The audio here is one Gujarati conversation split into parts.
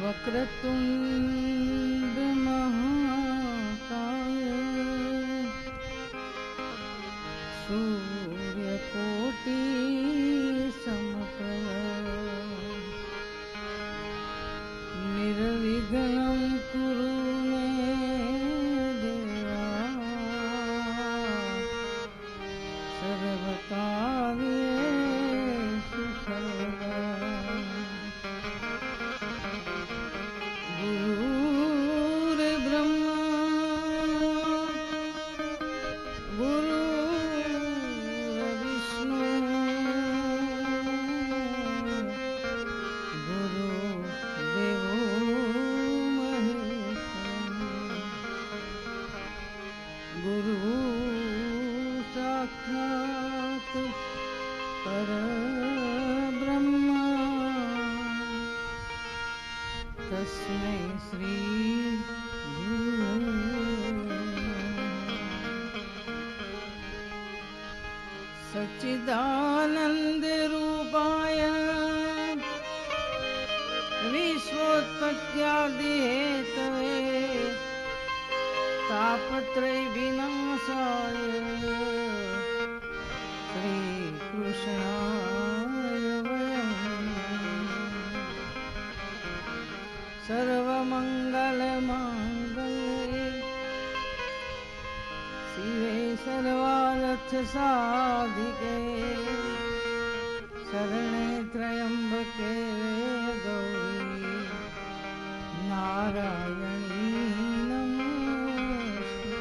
वक्रतुंड महाकाय सूर्यकोटि समप्रभ निर्विघ्नं कुरु मे देवा सर्वकार्येषु सर्वदा। गुरुर्ब्रह्मा गुरुर्विष्णु गुरुर्देवो महेश्वरः गुरु साक्षात् परब्रह्म तस्मै श्री सच्चिदानंद रूपाय विश्वोत्पत्त्यादि हेतवे तापत्रय विनाशाय श्री कृष्णाय वयं सर्वमंगल मांगल्ये शिवे सर्वार्थ साधिके शरणे त्र्यंबके गौरी नारायणी नमोस्तुते।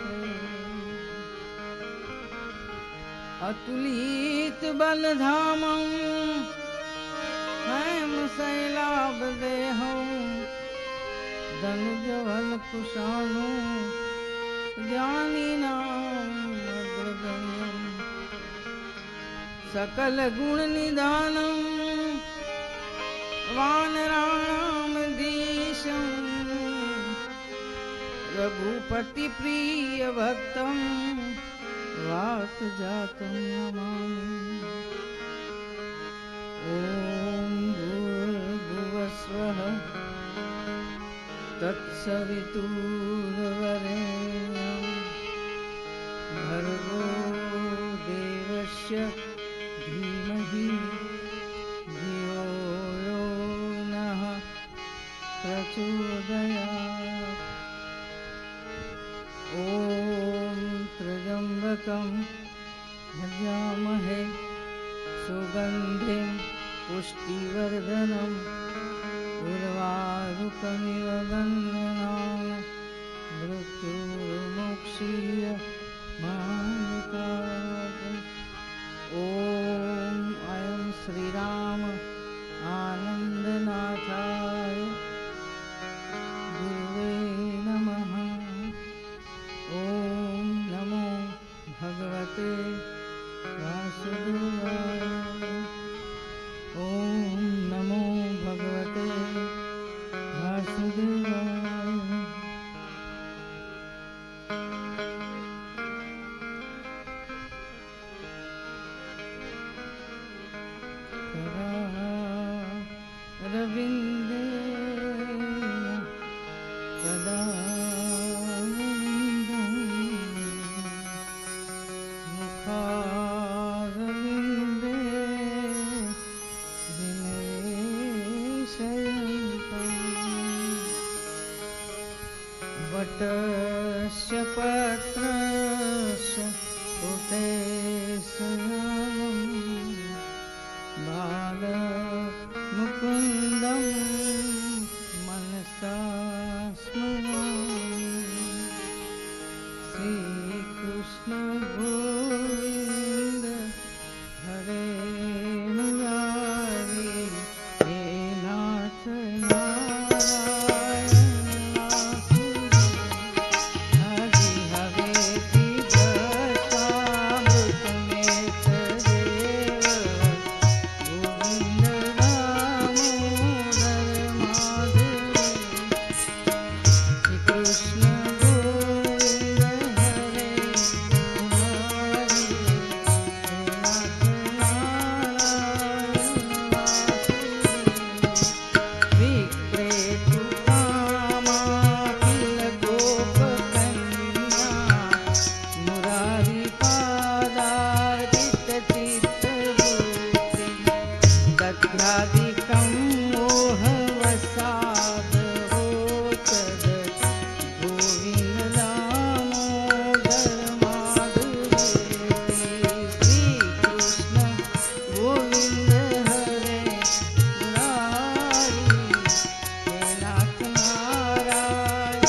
अतुलित बलधामं हेमशैलाभदेहं धनुजवल कुशानु ज्ञानिनाम् अग्रगण्यं सकल गुण निधानं वानराणां धीशं रघुपति प्रिय भक्तं वात जातं नमामि। ओम भूर्भुवस्वः तत्सवितुर्वरेण्यं भर्गो देवस्य धीमहि धियो यो नः प्रचोदयात्। ॐ त्र्यम्बकं यजामहे सुगन्धिं पुष्टिवर्धनम् उर्वारुकमिव बन्धनान् मृत्युर्मुक्षीय मामकात्। ॐ अयं श्रीराम आनन्दनाथाय गुरुवे नमः। ॐ नमो भगवते वासुदेवाय। ॐ नमो भगवते वासुदेवाय। रविंदेन पदारविन्दं मुखारविन्दे विनिवेशयन्तं वटस्य पत्रस्य पुटेशयनं बालमुकुन्दं मनसा स्मरामि। श्रीकृष्ण गोविन्द हरे मुरारी हे नाथ नारायण हरि हरेति दशामृतमेत देव गोविन्द दामोदर माधव व्याधिकं मोहवसाद होतद गोविंद दामोदर माधुरेति श्री कृष्ण गोविंद हरे मुरारी हे नाथ नारायण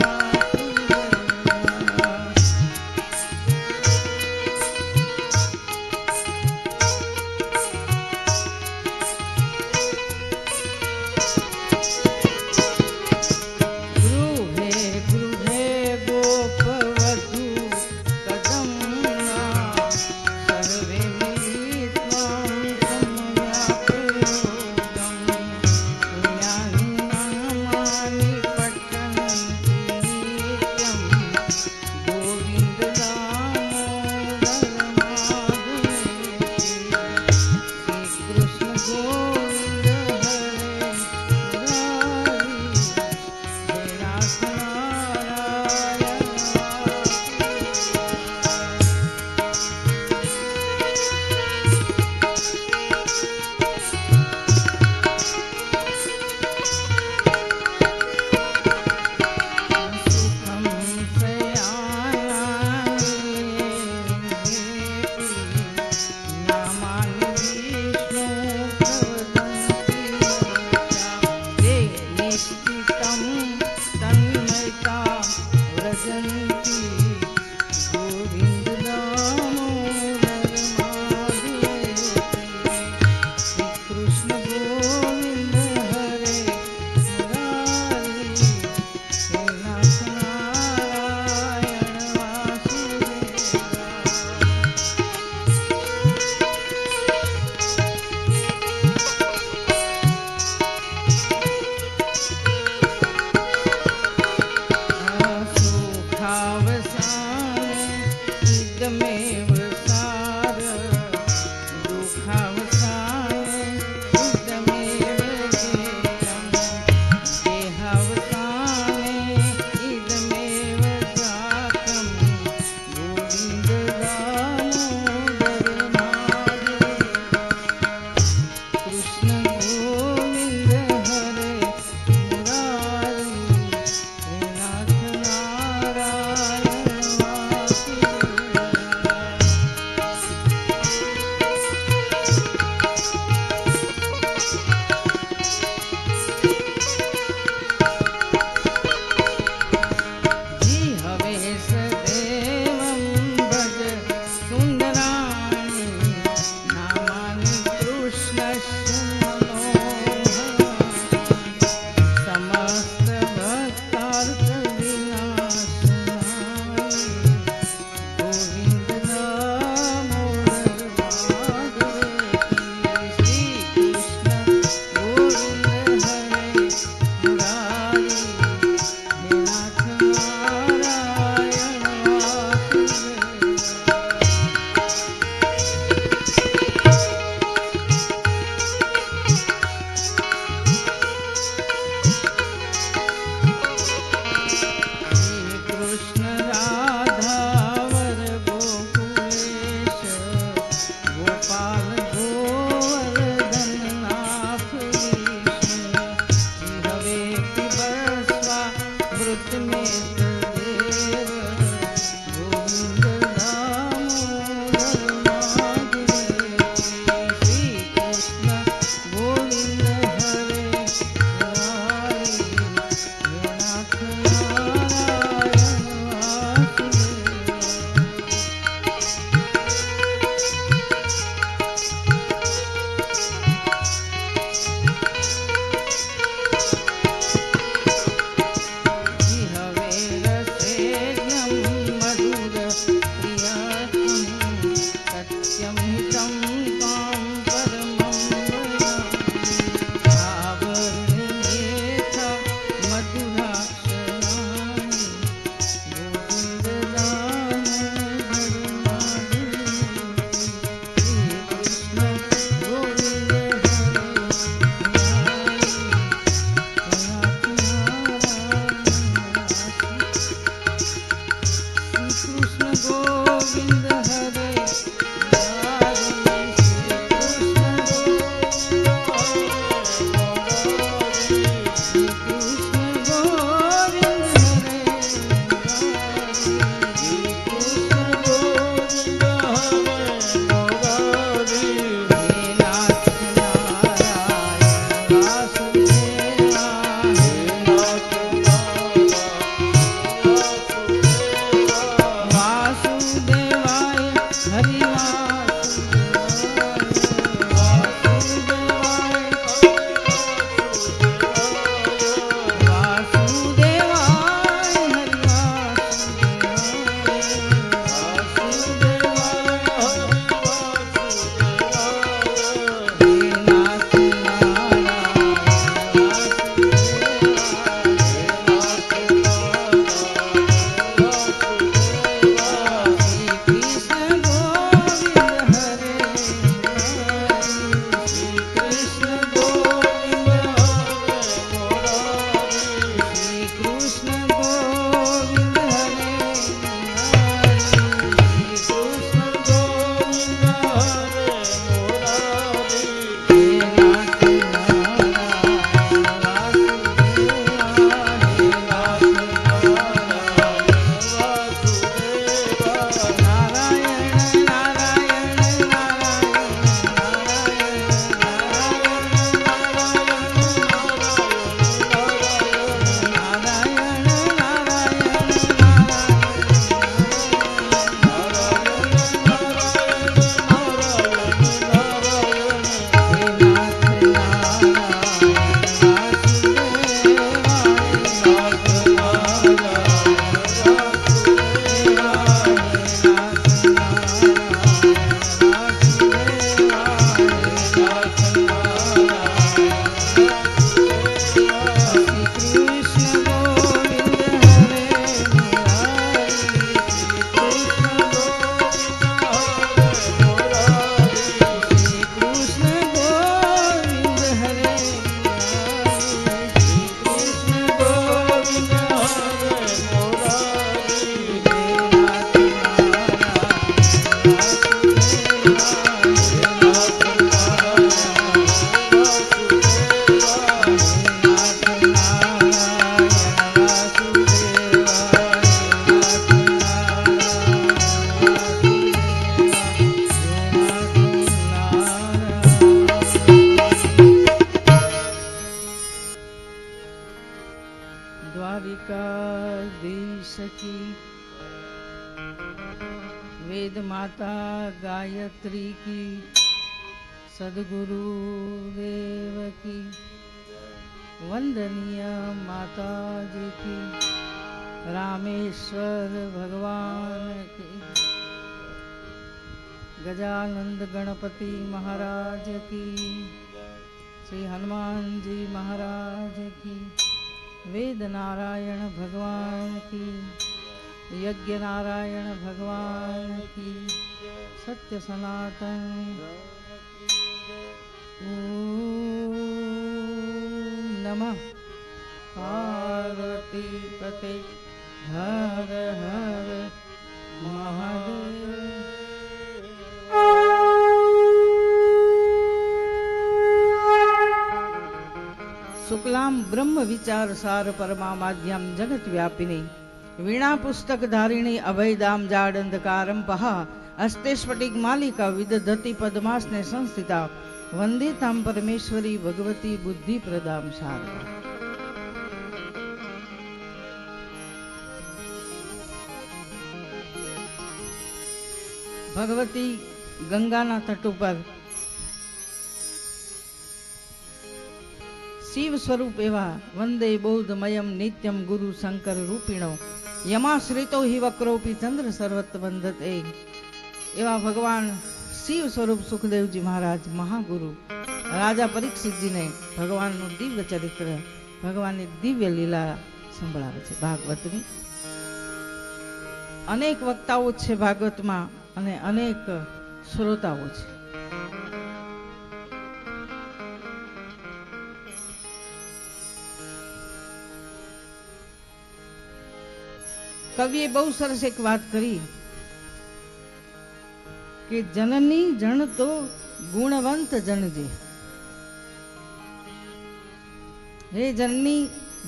वासुदेव। द्वारिकाधीश की, वेद माता गायत्री की, सद्गुरु देव की, वंदनीय माता जी की, रामेश्वर भगवान की, गजानंद गणपति महाराज की, श्री हनुमान जी महाराज की, वेद नारायण भगवान की, यज्ञ नारायण भगवान की, सत्य सनातन। ओम नमः पार्वती पते हर हर महादेव। शुक्लां ब्रह्म विचार सार परमाद्यं जगत व्यापिनी, वीणा पुस्तक धारिणी अभयदाम जाड अंधकारम पहा, अस्ते स्फटिक मालिका विदधति पद्मासने संस्थिता, वंदे ताम परमेश्वरी भगवती बुद्धि प्रदाम शारदा। भगवती गंगाना तट पर शिव स्वरूप एवा वंदे बौद्धमयम नित्यम गुरु शंकर रूपिणो, यमाश्रितो हि वक्रोपि चंद्र सर्वत्र वंदते। एवा भगवान शिव स्वरूप सुखदेव जी महाराज महागुरु राजा परीक्षित जी ने भगवान नु दिव्य चरित्र, भगवान ની દિવ્ય લીલા સંભળાવે છે ભાગવતની। અનેક વક્તાઓ છે ભાગવતમાં અને અનેક શ્રોતાઓ છે। કવિએ બહુ સરસ એક વાત કરી કે જનની જન તો ગુણવંત જનજે। હે જનની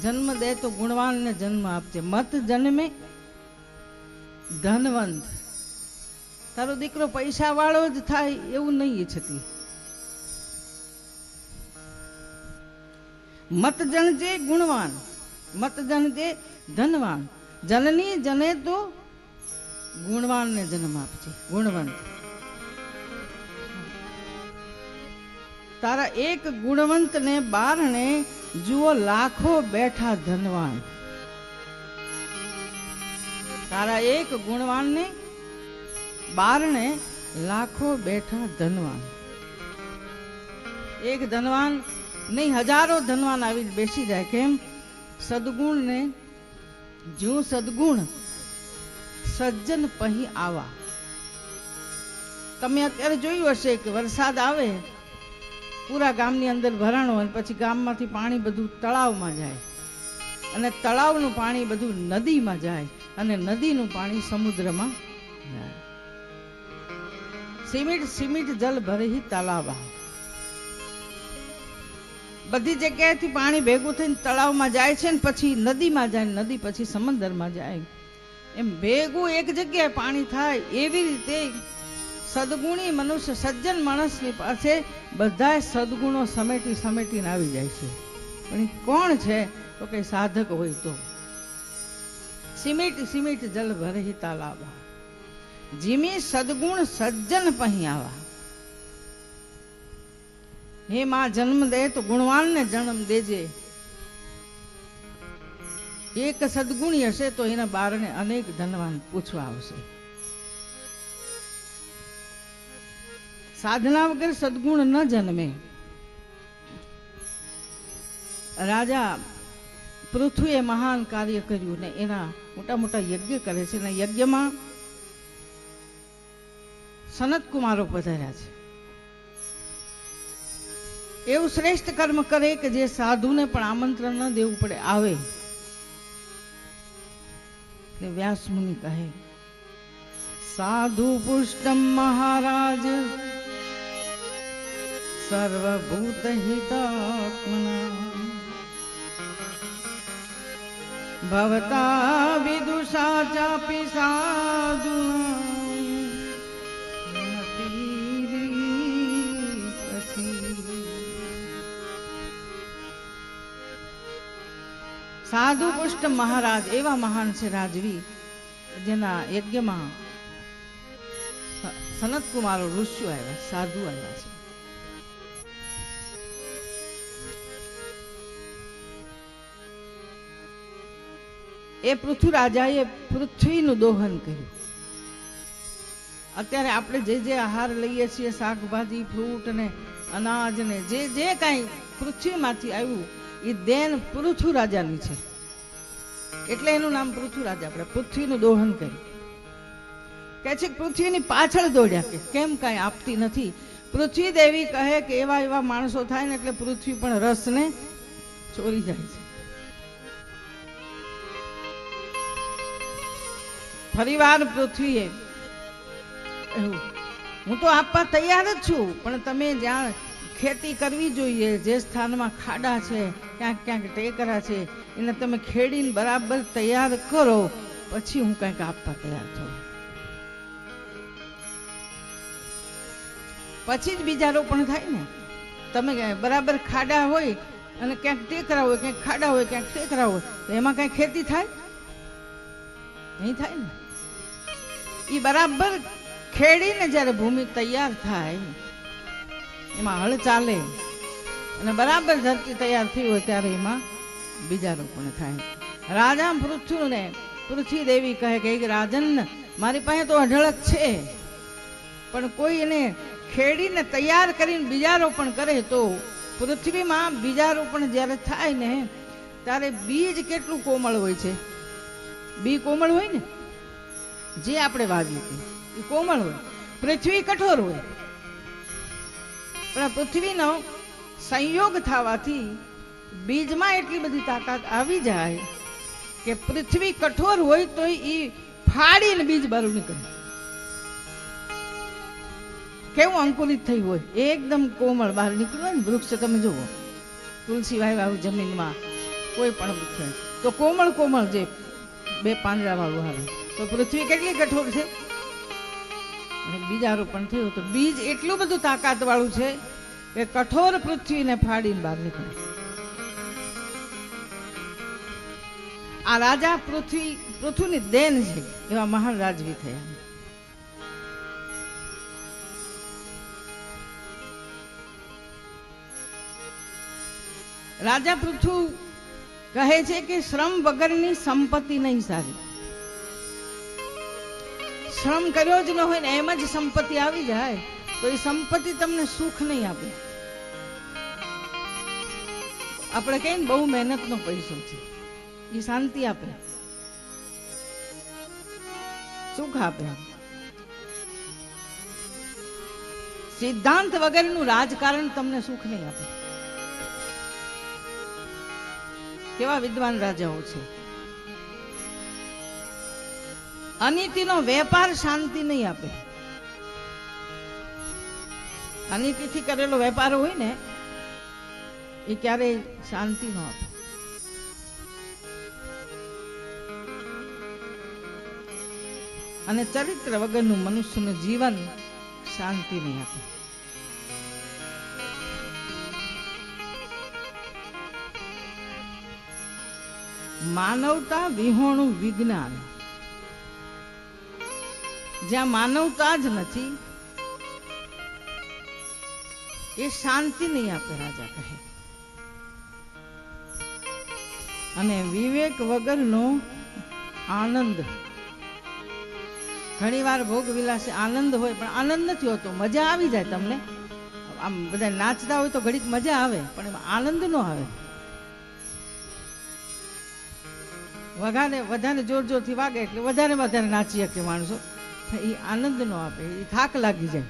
જન્મ દે તો ગુણવાન ને જન્મ આપજે, મત જન્મે ધનવંત। તારો દીકરો પૈસા વાળો જ થાય એવું નહીં ઈચ્છતી। મત જણજે ગુણવાન, મત જણજે ધનવાન। जननी जने तो गुणवान ने जन्म आपजे, गुणवंत। तारा एक गुणवंत ने बारणे जुओ लाखों बैठा धनवान। तारा एक गुणवान ने बारणे लाखों बैठा धनवान। एक धनवान नहीं हजारों धनवान आवी बेसी जाए। केम? सद्गुण ने जो सद्गुण सज्जन पही आवा। તમે અત્યારે જોયું હશે કે વરસાદ આવે પૂરા ગામની અંદર ભરાણો અને પછી ગામમાંથી પાણી બધું તળાવમાં જાય અને તળાવનું પાણી બધું નદીમાં જાય અને નદીનું પાણી સમુદ્રમાં જાય। સિમિટ સિમિટ જલ ભરી તલાવા। બધી જગ્યાએથી પાણી ભેગું થઈને તળાવમાં જાય છે ને પછી નદીમાં જાય, નદી પછી સમુદ્રમાં જાય। એમ ભેગું એક જગ્યાએ પાણી થાય એવી રીતે સદગુણી મનુષ્ય સજ્જન માણસની પાસે બધા સદગુણો સમેટી સમેટીને આવી જાય છે। પણ એ કોણ છે? તો કે સાધક હોય તો। સિમેટ સિમેટ જલ ભરે તાલાબા, જીમે સદગુણ સજ્જન પહી આવા। हे मां जन्म दे तो गुणवान ने जन्म देजे। एक सदगुणी हशे तो एना बारणे अनेक धनवान पूछवा आवशे। साधना वगर सदगुण न जन्मे। राजा पृथ्वीए महान कार्य कर्યું ને એના મોટા મોટા યજ્ઞ કરે છે ને યજ્ઞમાં સનત કુમારો પધાર્યા છે। એવું શ્રેષ્ઠ કર્મ કરે કે જે સાધુને પણ આમંત્રણ ન દેવું પડે આવે। વ્યાસ મુનિ કહે સાધુ પુષ્ટમ મહારાજ સર્વભૂત હિતાત્મના ભવતા વિદુષા ચાપી સાધુના સાધુ પુષ્ટ મહારાજ એવા મહાન છે રાજવી, જેના યજ્ઞમાં સનત કુમારો ઋષિઓ આવ્યા, સાધુ આવ્યા છે. એ પૃથ્વી રાજાએ પૃથ્વીનું દોહન કર્યું. અત્યારે આપણે જે જે આહાર લઈએ છીએ, શાકભાજી, ફ્રૂટ ને અનાજ ને જે જે કાંઈ પૃથ્વીમાંથી આવ્યું, એ દેન પૃથ્વી રાજાની છે. એટલે એનું નામ પૃથ્વી રાજા. આપણે પૃથ્વીનું દોહન કર્યું. કે છે પૃથ્વીની પાછળ દોડ્યા, કે કેમ કાંઈ આપતી નથી. પૃથ્વી દેવી કહે કે એવા એવા માણસો થાય ને એટલે પૃથ્વી પણ રસને ચોરી જાય છે. ફરીવાર પૃથ્વીએ હું તો આપવા તૈયાર જ છું, પણ તમે જ્યાં ખેતી કરવી જોઈએ, જે સ્થાનમાં ખાડા છે, ક્યાંક ક્યાંક ટેકરા છે, એને તમે ખેડીને બરાબર તૈયાર કરો, પછી હું કંઈક આપવા તૈયાર થઉં. પછી જ બીજા રોપણ થાય ને. તમે બરાબર ખાડા હોય અને ક્યાંક ટેકરા હોય, ક્યાંક ખાડા હોય, ક્યાંક ટેકરા હોય, તો એમાં કઈ ખેતી થાય નહીં? થાય ને. એ બરાબર ખેડીને જ્યારે ભૂમિ તૈયાર થાય, એમાં હળ ચાલે અને બરાબર ધરતી તૈયાર થઈ હોય, ત્યારે એમાં બીજા રોપણ થાય. રાજા પૃથ્વીને પૃથ્વી દેવી કહે કે રાજન, મારી પાસે તો અઢળક છે, પણ કોઈ એને ખેડીને તૈયાર કરીને બીજા રોપણ કરે તો પૃથ્વીમાં બીજા રોપણ જ્યારે થાય ને, ત્યારે બીજ કેટલું કોમળ હોય છે. બી કોમળ હોય ને, જે આપણે વાવ્યું એ કોમળ હોય, પૃથ્વી કઠોર હોય. પણ પૃથ્વીનો સંયોગ થવાથી બીજમાં એટલી બધી તાકાત આવી જાય કે પૃથ્વી કઠોર હોય તો એ ફાડીને બીજ બહાર નીકળે. કેવું અંકુરિત થયું હોય, એકદમ કોમળ બહાર નીકળ્યું હોય ને. વૃક્ષ તમે જુઓ, તુલસી વાવ્યા જમીનમાં, કોઈ પણ વૃક્ષ તો કોમળ કોમળ જે બે પાંદડા વાળું આવે, તો પૃથ્વી કેટલી કઠોર છે. બીજારોપણ થયું તો બીજ એટલું બધું તાકાત વાળું છે કે કઠોર પૃથ્વીને ફાડીને બહાર નીકળે. આ રાજા પૃથ્વીની દેન છે, એવા મહાન રાજવી થયા. રાજા પૃથ્વી કહે છે કે શ્રમ વગરની સંપત્તિ નહીં સારી. શ્રમ કર્યો જ ન હોય ને એમ જ સંપત્તિ આવી જાય તો એ સંપત્તિ તમને સુખ નહીં આપે. આપણે કહીએ ને બહુ મહેનતનો પૈસો છે, એ શાંતિ આપે, સુખ આપે. સિદ્ધાંત વગરનું રાજકારણ તમને સુખ નહીં આપે. કેવા વિદ્વાન રાજાઓ છે. અનીતિનો વેપાર શાંતિ નહીં આપે. અનીતિથી કરેલો વેપાર હોય ને, એ ક્યારેય શાંતિ ન આપે. અને ચરિત્ર વગરનું મનુષ્યનું જીવન શાંતિ નહીં આપે. માનવતા વિહોણું વિજ્ઞાન. જ્યાં માનવતા જ નથી એ શાંતિ નહીં આપે, રાજા કહે. અને વિવેક વગરનો આનંદ. ઘણી વાર ભોગ વિલાસે આનંદ હોય, પણ આનંદ નથી હોતો. મજા આવી જાય તમને, આમ બધા નાચતા હોય તો ઘડીક મજા આવે, પણ એમાં આનંદ ન આવે. વધારે જોર જોરથી વાગે એટલે વધારે વધારે નાચી શકે માણસો, એ આનંદ નો આપે, એ થાક લાગી જાય.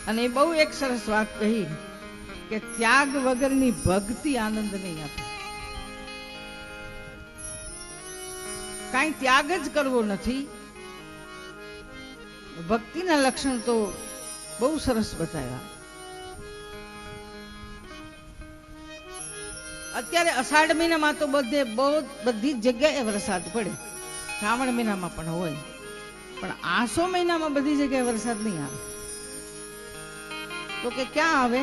અને એ બહુ એક સરસ વાત કહી કે ત્યાગ વગરની ભક્તિ આનંદ નહીં આપે. કાંઈ ત્યાગ જ કરવો નથી. ભક્તિના લક્ષણ તો બહુ સરસ બતાવ્યા. અત્યારે અષાઢ મહિનામાં તો બધી જ જગ્યાએ વરસાદ પડે, શ્રાવણ મહિનામાં પણ હોય, પણ આસો મહિનામાં બધી જગ્યાએ વરસાદ નહીં આવે. તો કે ક્યાં આવે?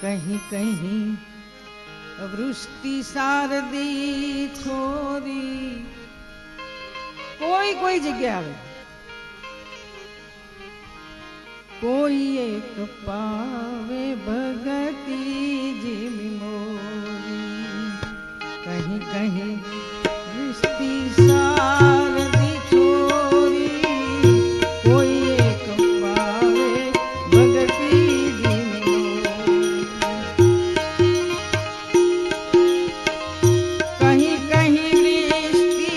કहीं કहीं વૃષ્ટિ શારદી થોરી, કોઈ કોઈ જગ્યા આવે. કોઈ એક પાવે ભગતી જીમી મોરી, કहीं કहीं વૃષ્ટિ શારદી થોરી, કોઈ એક પાવે ભગતી જીમી મોરી, કहीं કहीं વૃષ્ટિ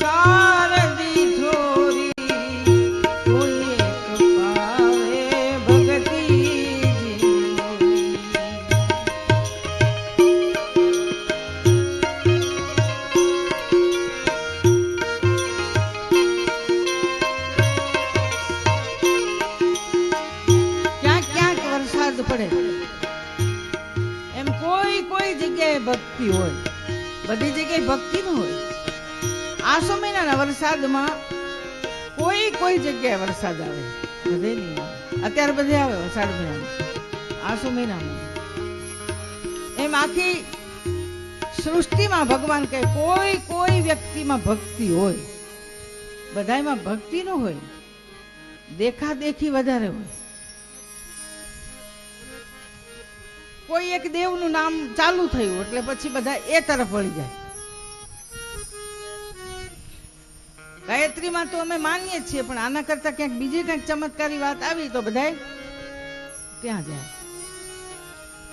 શારદી થોરી, કોઈ એક પાવે ભગતી જીમી મોરી. ક્યાંક ક્યાંક વરસાદ પડે, એમ કોઈ કોઈ જગ્યાએ ભક્તિ હોય, બધી જગ્યાએ ભક્તિ ન હોય. આસો મહિનાના વરસાદમાં કોઈ કોઈ જગ્યાએ વરસાદ આવે, બધે નહીં આવે. અત્યારે બધે આવે વરસાદ મહિનામાં, આસો મહિનામાં. એમ આખી સૃષ્ટિમાં ભગવાન કહે કોઈ કોઈ વ્યક્તિમાં ભક્તિ હોય, બધાયમાં ભક્તિ ન હોય, દેખા દેખી વધારે હોય. કોઈ એક દેવનું નામ ચાલુ થયું એટલે પછી બધા એ તરફ વળી જાય. ગાયત્રીમાં તો અમે માનીએ છીએ, પણ આના કરતા ક્યાંક બીજી કંઈક ચમત્કારી વાત આવી તો બધા ત્યાં જાય.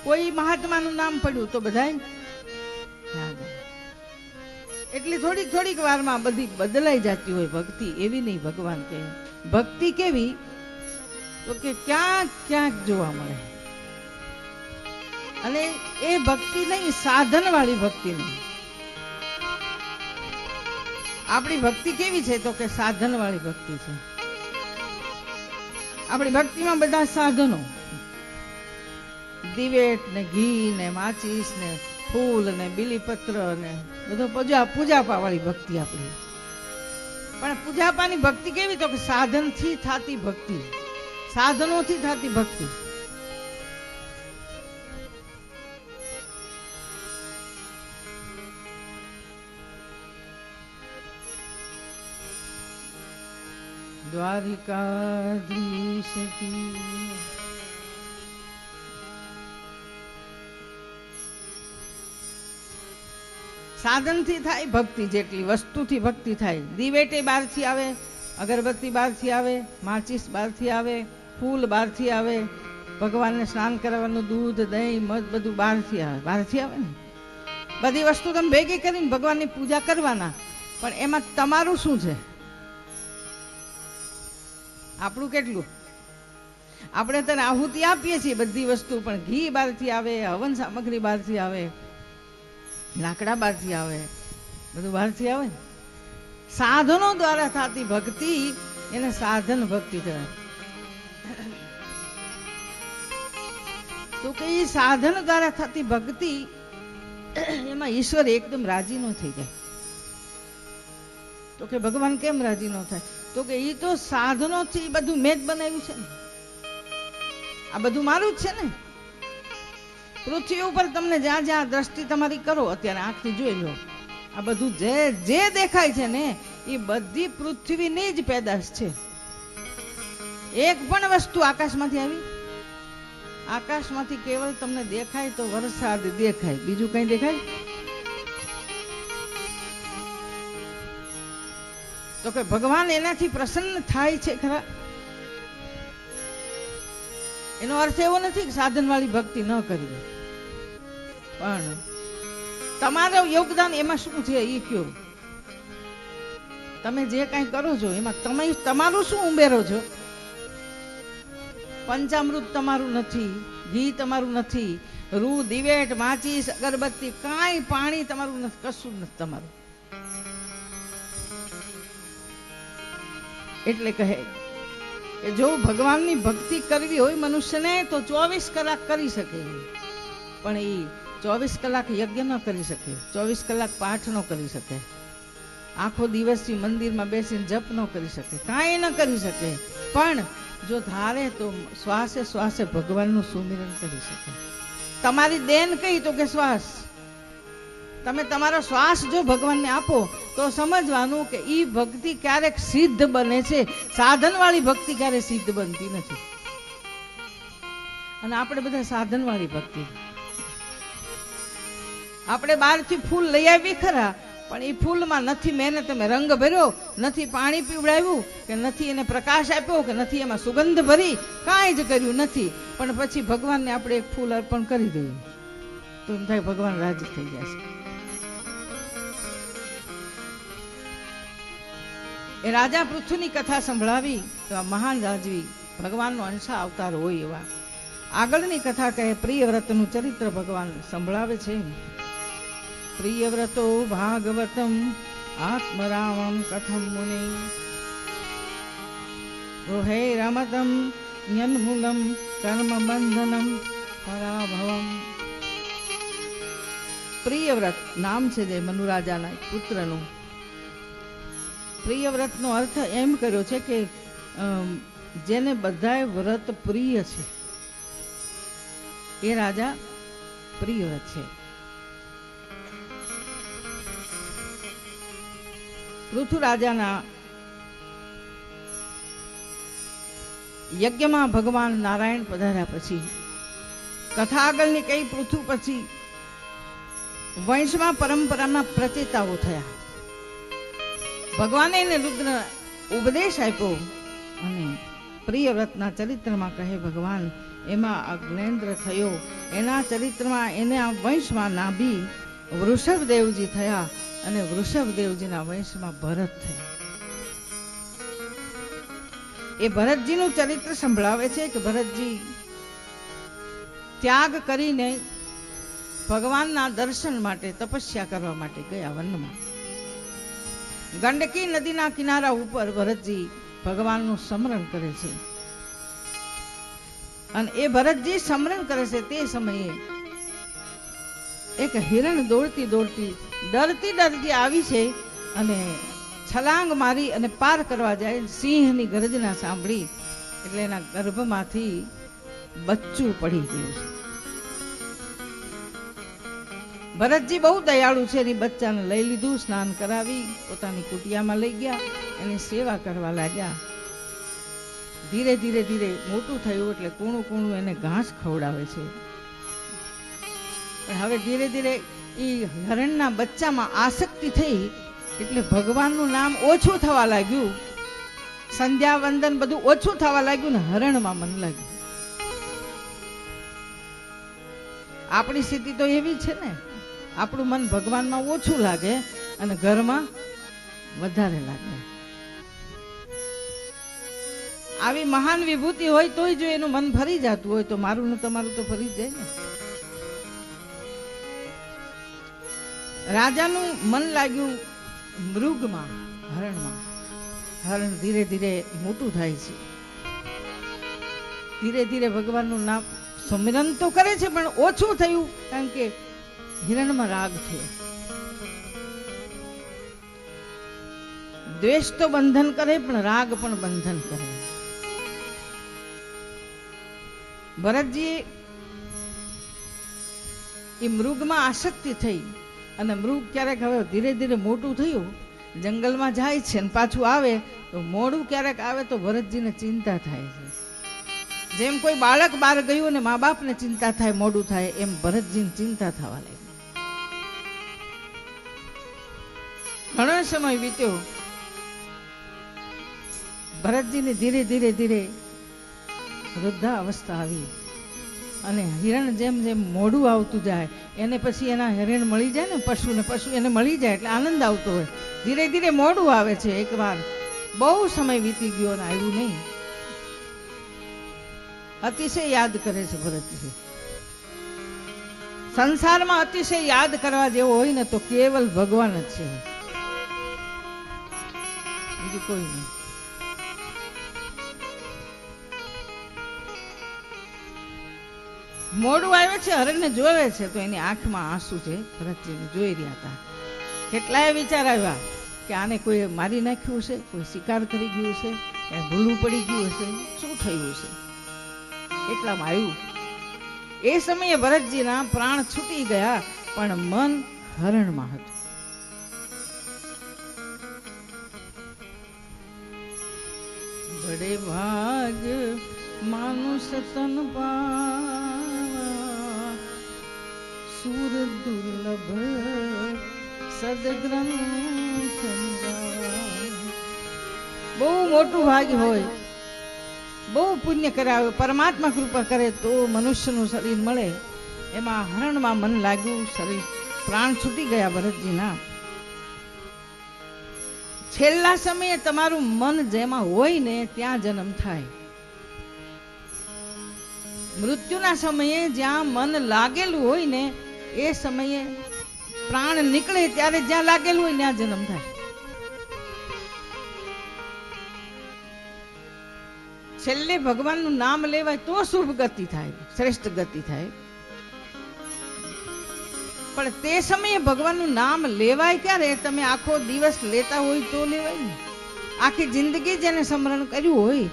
કોઈ મહાત્માનું નામ પડ્યું તો બધા ત્યાં જાય. એટલે થોડીક થોડીક વારમાં બધી બદલાઈ જતી હોય ભક્તિ. એવી નહીં, ભગવાન કહે ભક્તિ કેવી? તો કે ક્યાંક ક્યાંક જોવા મળે. અને એ ભક્તિ નહીં, સાધન વાળી ભક્તિ નહીં. આપણી ભક્તિ કેવી છે? તો કે સાધન વાળી ભક્તિ છે. આપણી ભક્તિમાં બધા સાધનો, દિવેટ ને ઘી ને માચીસ ને ફૂલ ને બીલીપત્ર ને બધું પૂજાપા વાળી ભક્તિ આપણી. પણ પૂજાપાની ભક્તિ કેવી? તો કે સાધનથી થતી ભક્તિ, સાધનોથી થતી ભક્તિ. દ્વારિકાધીશ કી સાધનથી થાય ભક્તિ, જેટલી વસ્તુથી ભક્તિ થાય. દિવેટે બહારથી આવે, અગરબત્તી બહારથી આવે, માચીસ બહારથી આવે, ફૂલ બહારથી આવે, ભગવાનને સ્નાન કરાવવાનું દૂધ દહીં મધ બધું બહારથી આવે. બહારથી આવે ને બધી વસ્તુ તમે ભેગી કરીને ભગવાનની પૂજા કરવાના. પણ એમાં તમારું શું છે? આપણું કેટલું? આપણે તને આહુતિ આપીએ છીએ બધી વસ્તુ, પણ ઘી બહારથી આવે, હવન સામગ્રી બહારથી આવે, લાકડા બહારથી આવે, બધું બહારથી આવે. સાધનો દ્વારા થતી ભક્તિ એને સાધન ભક્તિ કહેવાય. તો કે એ સાધન દ્વારા થતી ભક્તિ એમાં ઈશ્વર એકદમ રાજી ન થઈ જાય. તો કે ભગવાન કેમ રાજી ન થાય? તો કે એ તો સાધનોથી બધું મેં જ બનાવ્યું છે ને, આ બધું મારું જ છે ને. પૃથ્વી ઉપર તમને જ્યાં જ્યાં દ્રષ્ટિ તમારી કરો, અત્યારે આંખથી જોઈ લો, આ બધું જે દેખાય છે ને એ બધી પૃથ્વીની જ પેદાશ છે. એક પણ વસ્તુ આકાશમાંથી આવી? આકાશમાંથી કેવળ તમને દેખાય તો વરસાદ દેખાય, બીજું કઈ દેખાય? તો કે ભગવાન એનાથી પ્રસન્ન થાય છે ખરા? એનો અર્થ એવો નથી કે સાધન વાળી ભક્તિ ન કરવી, પણ તમારું યોગદાન એમાં શું છે એ કયો. તમે જે કઈ કરો છો એમાં તમે તમારું શું ઉમેરો છો? પંચામૃત તમારું નથી, ઘી તમારું નથી, રૂ દિવેટ માચીસ અગરબત્તી કાંઈ પાણી તમારું નથી, કશું નથી તમારું. એટલે કહે કે જો ભગવાનની ભક્તિ કરવી હોય મનુષ્યને તો 24 કલાક કરી શકે, પણ એ 24 કલાક યજ્ઞ ન કરી શકે, 24 કલાક પાઠ ન કરી શકે, આખો દિવસથી મંદિરમાં બેસીને જપ ન કરી શકે, કાંઈ ન કરી શકે. પણ જો ધારે તો શ્વાસે શ્વાસે ભગવાનનું સુમિરન કરી શકે. તમારી દેન કઈ તો કે શ્વાસ. તમે તમારો શ્વાસ જો ભગવાનને આપો તો સમજવાનું કે ઈ ભક્તિ ક્યારેક સિદ્ધ બને છે, સાધન વાળી ભક્તિ ક્યારેક સિદ્ધ બનતી નથી. અને આપણે બધા સાધન વાળી ભક્તિ. આપણે બહારથી ફૂલ લઈ આવી ખરા, પણ એ ફૂલમાં નથી મહેનત, તમે રંગ ભર્યો, નથી પાણી પીવડાવ્યું, કે નથી એને પ્રકાશ આપ્યો, કે નથી એમાં સુગંધ ભરી, કાંઈ જ કર્યું નથી. પણ પછી ભગવાનને આપણે એક ફૂલ અર્પણ કરી દઈએ તો એમ થાય ભગવાન રાજી થઈ જશે. એ રાજા પૃથ્વીની કથા સંભળાવી તો આ મહાન રાજવી ભગવાનનો અંશા અવતાર હોય એવા. આગળની કથા કહે પ્રિયવ્રતનું ચરિત્ર ભગવાન સંભળાવે છે. પ્રિયવ્રતો ભાગવતમ આત્મરામમ કથમ મુનિ ગૃહે રમતમ ન્યન્મૂલમ કર્મ બંધનમ પરાભવમ. પ્રિયવ્રત નામ છે જે મનુરાજાના પુત્રનું. પ્રિયવ્રતનો અર્થ એમ કર્યો છે કે જેને બધાય વ્રત પ્રિય છે એ રાજા પ્રિયવ્રત છે. પૃથુ રાજાના યજ્ઞમાં ભગવાન નારાયણ પધાર્યા પછી કથા આગળની કઈ પૃથુ પછી વંશમાં પરંપરામાં પ્રચેતાઓ થયા. ભગવાને એને રુદ્ર ઉપદેશ આપ્યો અને પ્રિયવ્રતના ચરિત્રમાં કહે ભગવાન એમાં અગ્નેન્દ્ર થયો, એના ચરિત્રમાં એના વંશમાં નાભી વૃષભદેવજી થયા અને વૃષભદેવજીના વંશમાં ભરત થયા. એ ભરતજીનું ચરિત્ર સંભળાવે છે કે ભરતજી ત્યાગ કરીને ભગવાનના દર્શન માટે તપસ્યા કરવા માટે ગયા વનમાં. ગંડકી નદીના કિનારા ઉપર ભરતજી ભગવાનનું સ્મરણ કરે છે. અને એ ભરતજી સ્મરણ કરે છે તે સમયે એક હિરણ દોડતી દોડતી ડરતી ડરતી આવી છે અને છલાંગ મારી અને પાર કરવા જાય. સિંહની ગર્જના સાંભળી એટલે એના ગર્ભમાંથી બચ્ચું પડી ગયું છે. ભરતજી બહુ દયાળુ છે. એની બચ્ચાને લઈ લીધું, સ્નાન કરાવી પોતાની કુટિયામાં લઈ ગયા, એની સેવા કરવા લાગ્યા. ધીરે ધીરે ધીરે મોટું થયું એટલે કૂણું કૂણું એને ઘાસ ખવડાવે છે. હવે ધીરે ધીરે એ હરણના બચ્ચામાં આસક્તિ થઈ એટલે ભગવાનનું નામ ઓછું થવા લાગ્યું. સંધ્યા વંદન બધું ઓછું થવા લાગ્યું ને હરણમાં મન લાગ્યું. આપણી સ્થિતિ તો એવી છે ને, આપણું મન ભગવાનમાં ઓછું લાગે અને ઘરમાં વધારે લાગે. આવી મહાન વિભૂતિ હોય તોય જો એનું મન ફરી જતું હોય તો મારું ને તમારું તો ફરી જાય ને. રાજાનું મન લાગ્યું મૃગમાં, હરણમાં. હરણ ધીરે ધીરે મોટું થાય છે. ધીરે ધીરે ભગવાનનું નામ સુમિરન તો કરે છે પણ ઓછું થયું, કારણ કે હિરણમાં રાગ થયો. દ્વેષ તો બંધન કરે પણ રાગ પણ બંધન કરે. ભરતજી એ મૃગમાં આસક્તિ થઈ અને મૃગ ક્યારેક હવે ધીરે ધીરે મોટું થયું, જંગલમાં જાય છે અને પાછું આવે તો મોડું ક્યારેક આવે તો ભરતજીને ચિંતા થાય છે. જેમ કોઈ બાળક બહાર ગયું અને મા બાપને ચિંતા થાય મોડું થાય, એમ ભરતજીને ચિંતા થવા લાગી. ઘણો સમય વીત્યો. ભરતજીને ધીરે ધીરે ધીરે વૃદ્ધા અવસ્થા આવી અને હિરણ જેમ જેમ મોડું આવતું જાય એને પછી એના હિરણ મળી જાય ને, પશુને પશુ એને મળી જાય એટલે આનંદ આવતો હોય. ધીરે ધીરે મોડું આવે છે. એકવાર બહુ સમય વીતી ગયો અને આવ્યું નહીં. અતિશય યાદ કરે છે ભરતજી. સંસારમાં અતિશય યાદ કરવા જેવો હોય ને તો કેવલ ભગવાન જ છે, બીજું કોઈ નહીં. મોડું આવે છે, હરણને જોવે છે તો એની આંખમાં આંસુ છે. ભરતજીને જોઈ રહ્યા હતા. કેટલાય વિચાર આવ્યા કે આને કોઈ મારી નાખ્યું છે, કોઈ શિકાર કરી ગયું છે, કઈ ભૂલું પડી ગયું હશે, શું થયું હશે, એટલામાં આવ્યું. એ સમયે ભરતજીના પ્રાણ છૂટી ગયા, પણ મન હરણમાં હતું. બડે ભાગ માનુષ તન પાવા, સુર દુર્લભ સદગ્રંથ. બહુ મોટું ભાગ્ય હોય, બહુ પુણ્ય કરાવે, પરમાત્મા કૃપા કરે તો મનુષ્યનું શરીર મળે. એમાં હરણમાં મન લાગ્યું, શરીર પ્રાણ છૂટી ગયા ભરતજીના. છેલ્લા સમયે તમારું મન જેમાં હોય ને ત્યાં જન્મ થાય. મૃત્યુના સમયે જ્યાં મન લાગેલું હોય ને એ સમયે પ્રાણ નીકળે ત્યારે જ્યાં લાગેલું હોય ત્યાં જન્મ થાય. છેલ્લે ભગવાનનું નામ લેવાય તો શુભ ગતિ થાય, શ્રેષ્ઠ ગતિ થાય. પણ તે સમયે ભગવાનનું નામ લેવાય ક્યારે? તમે આખો દિવસ લેતા હોય તો લેવાય ને. આખી જિંદગી જેને સ્મરણ કર્યું હોય